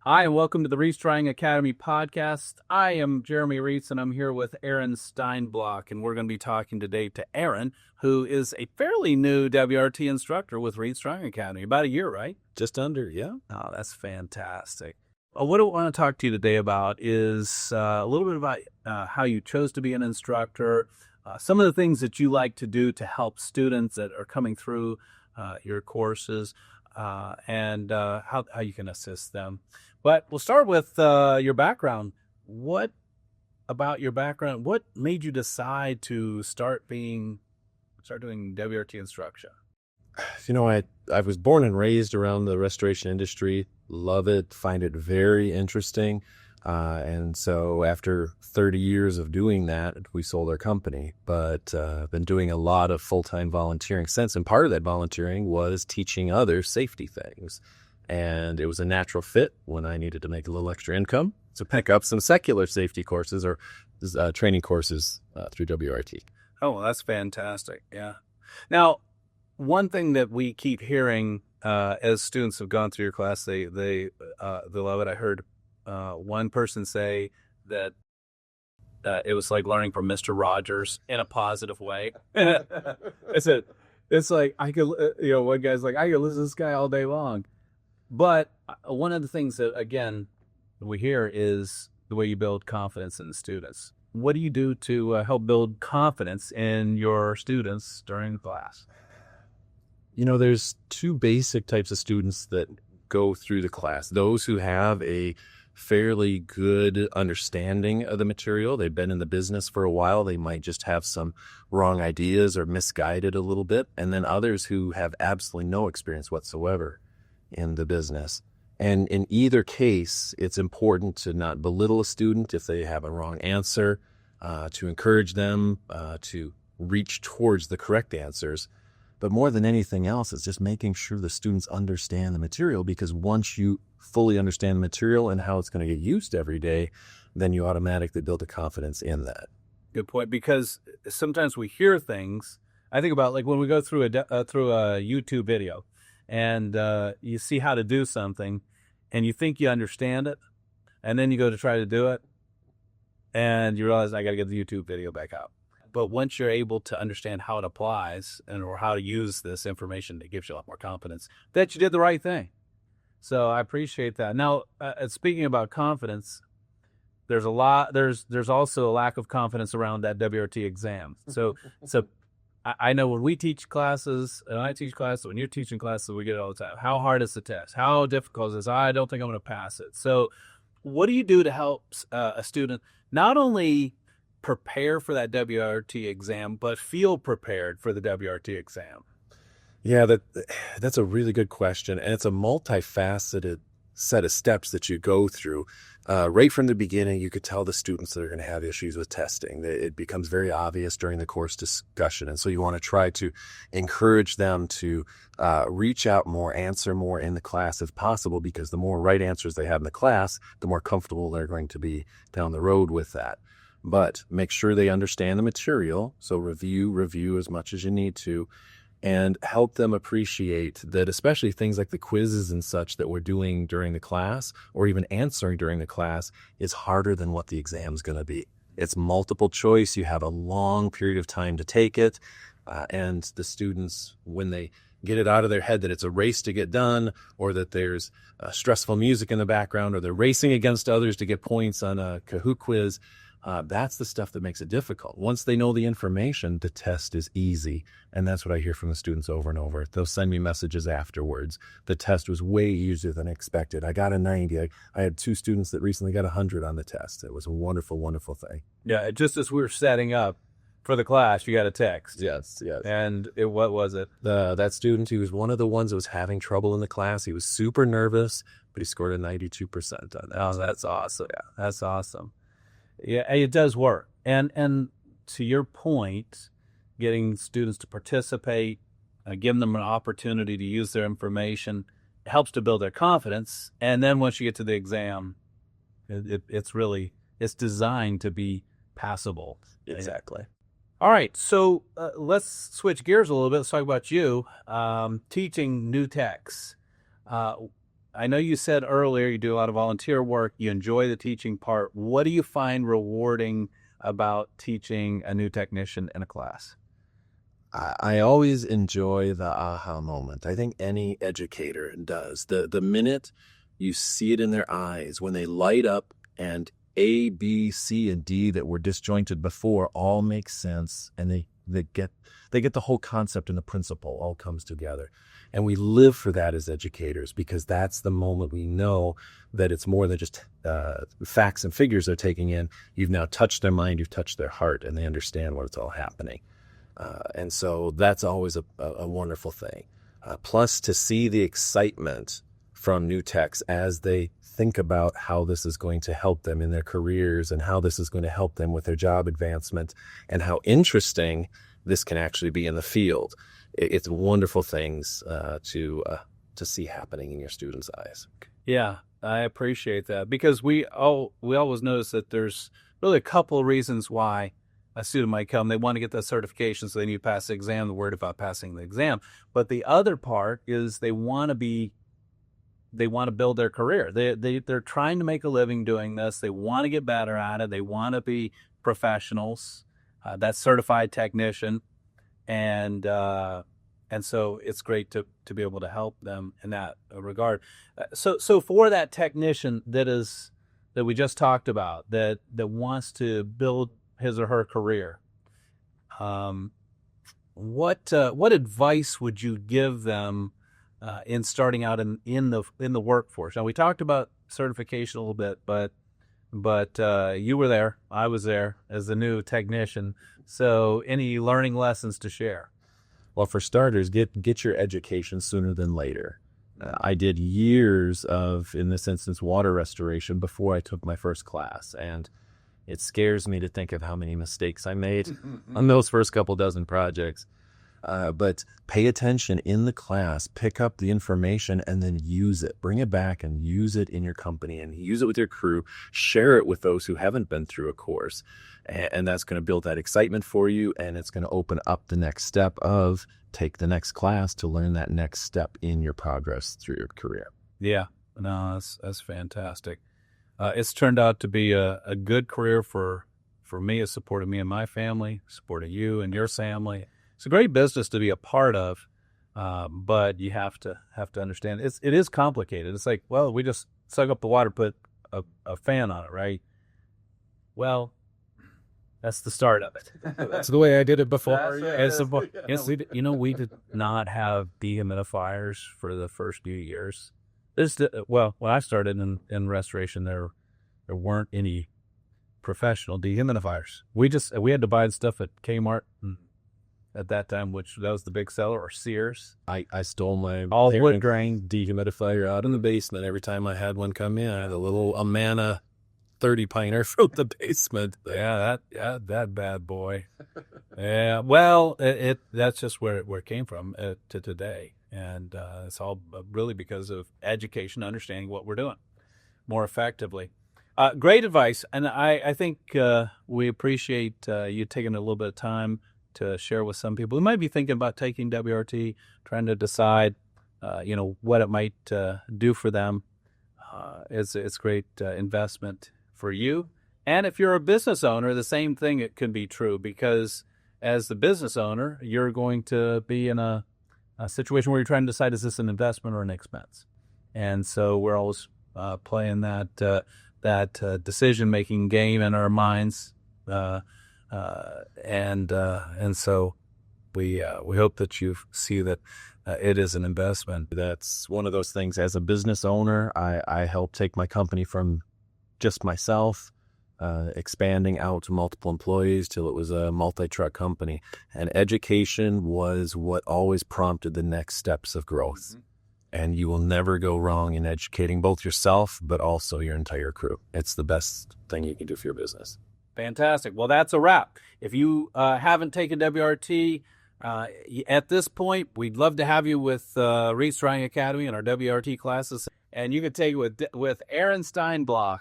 Hi, and welcome to the Reets Academy podcast. I am Jeremy Reets, and I'm here with Aaron Steinblock, and we're going to be talking today to Aaron, who is a fairly new WRT instructor with Reets Academy. About a year, right? Just under, yeah. Oh, that's fantastic. What I want to talk to you today about is a little bit about how you chose to be an instructor, some of the things that you like to do to help students that are coming through your courses, and how you can assist them. But we'll start with your background. What about your background? What made you decide to start doing WRT instruction? You know, I was born and raised around the restoration industry. Love it, find it very interesting. And so after 30 years of doing that, we sold our company. But I've been doing a lot of full-time volunteering since. And part of that volunteering was teaching others safety things. And it was a natural fit when I needed to make a little extra income to pick up some secular safety courses or training courses through WRT. Oh, well, that's fantastic. Yeah. Now, one thing that we keep hearing as students have gone through your class, they love it. I heard one person say that it was like learning from Mr. Rogers in a positive way. It's like I could, one guy's like, I could listen to this guy all day long. But one of the things that, again, we hear is the way you build confidence in the students. What do you do to help build confidence in your students during class? You know, there's two basic types of students that go through the class. Those who have a fairly good understanding of the material. They've been in the business for a while. They might just have some wrong ideas or misguided a little bit. And then others who have absolutely no experience whatsoever in the business. And in either case, it's important to not belittle a student if they have a wrong answer, to encourage them to reach towards the correct answers. But more than anything else, it's just making sure the students understand the material, because once you fully understand the material and how it's going to get used every day, then you automatically build a confidence in that. Good point, because sometimes we hear things. I think about like when we go through a YouTube video and you see how to do something and you think you understand it, and then you go to try to do it and you realize I got to get the YouTube video back out. But once you're able to understand how it applies or how to use this information, it gives you a lot more confidence that you did the right thing. So I appreciate that. Now, speaking about confidence, there's also a lack of confidence around that WRT exam. So I know when we teach classes, and I teach classes, when you're teaching classes, we get it all the time. How hard is the test? How difficult is this? I don't think I'm going to pass it. So what do you do to help a student not only prepare for that WRT exam, but feel prepared for the WRT exam? Yeah, that's a really good question. And it's a multifaceted set of steps that you go through. Right from the beginning, you could tell the students that are going to have issues with testing. It becomes very obvious during the course discussion. And so you want to try to encourage them to reach out more, answer more in the class if possible, because the more right answers they have in the class, the more comfortable they're going to be down the road with that. But make sure they understand the material. So review as much as you need to, and help them appreciate that, especially things like the quizzes and such that we're doing during the class, or even answering during the class, is harder than what the exam's going to be. It's multiple choice. You have a long period of time to take it. And the students, when they get it out of their head that it's a race to get done, or that there's stressful music in the background, or they're racing against others to get points on a Kahoot quiz, that's the stuff that makes it difficult. Once they know the information, the test is easy. And that's what I hear from the students over and over. They'll send me messages afterwards. The test was way easier than expected. I got a 90. I had 2 students that recently got 100 on the test. It was a wonderful, wonderful thing. Yeah, just as we were setting up for the class, you got a text. Yes. And what was it? That student, he was one of the ones that was having trouble in the class. He was super nervous, but he scored a 92% on that. Oh, that's awesome. Yeah, that's awesome. Yeah, it does work. And to your point, getting students to participate, giving them an opportunity to use their information, helps to build their confidence. And then once you get to the exam, it's designed to be passable. Exactly. All right, so let's switch gears a little bit. Let's talk about you teaching new techs. I know you said earlier you do a lot of volunteer work. You enjoy the teaching part. What do you find rewarding about teaching a new technician in a class? I always enjoy the aha moment. I think any educator does. The minute you see it in their eyes, when they light up and A, B, C, and D that were disjointed before all make sense, and they get the whole concept and the principle all comes together. And we live for that as educators, because that's the moment we know that it's more than just facts and figures they're taking in. You've now touched their mind, you've touched their heart, and they understand what's all happening. And so that's always a wonderful thing. Plus, to see the excitement from new techs as they think about how this is going to help them in their careers and how this is going to help them with their job advancement and how interesting this can actually be in the field. It's wonderful things to see happening in your students' eyes. Yeah, I appreciate that, because we always notice that there's really a couple of reasons why a student might come. They want to get that certification, so they need to pass the exam. They're worried about passing the exam. But the other part is they want to build their career. They're trying to make a living doing this. They want to get better at it. They want to be professionals, that certified technician, and so it's great to be able to help them in that regard. So for that technician that we just talked about, that wants to build his or her career, what advice would you give them in starting out in the workforce? Now, we talked about certification a little bit, but you were there, I was there as a new technician. So any learning lessons to share? Well, for starters, get your education sooner than later. I did years of, in this instance, water restoration before I took my first class, and it scares me to think of how many mistakes I made on those first couple dozen projects. But pay attention in the class, pick up the information, and then use it. Bring it back and use it in your company and use it with your crew. Share it with those who haven't been through a course. And that's going to build that excitement for you, and it's going to open up the next step of take the next class to learn that next step in your progress through your career. Yeah, no, that's fantastic. It's turned out to be a good career for me. It's supported me and my family, supported you and your family. It's a great business to be a part of, but you have to understand it is complicated. It's like, well, we just suck up the water, put a fan on it, right? Well, that's the start of it. That's the way I did it before. We did not have dehumidifiers for the first few years. When I started in restoration, there weren't any professional dehumidifiers. We had to buy the stuff at Kmart at that time, that was the big seller, or Sears. I stole my all wood grain dehumidifier out in the basement. Every time I had one come in, I had a little Amana 30 piner from the basement. Yeah, that bad boy. Yeah, well, that's just where it came from to today. And it's all really because of education, understanding what we're doing more effectively. Great advice. And I think we appreciate you taking a little bit of time to share with some people who might be thinking about taking WRT, trying to decide, what it might do for them. It's great investment for you. And if you're a business owner, the same thing, it can be true, because as the business owner, you're going to be in a situation where you're trying to decide, is this an investment or an expense? And so we're always playing that decision-making game in our minds, and so we hope that you see that it is an investment. That's one of those things. As a business owner, I help take my company from just myself, expanding out to multiple employees till it was a multi-truck company. And education was what always prompted the next steps of growth. Mm-hmm. And you will never go wrong in educating both yourself, but also your entire crew. It's the best thing you can do for your business. Fantastic. Well, that's a wrap. If you haven't taken WRT at this point, we'd love to have you with Reets Driving Academy and our WRT classes. And you can take it with Aaron Steinblock.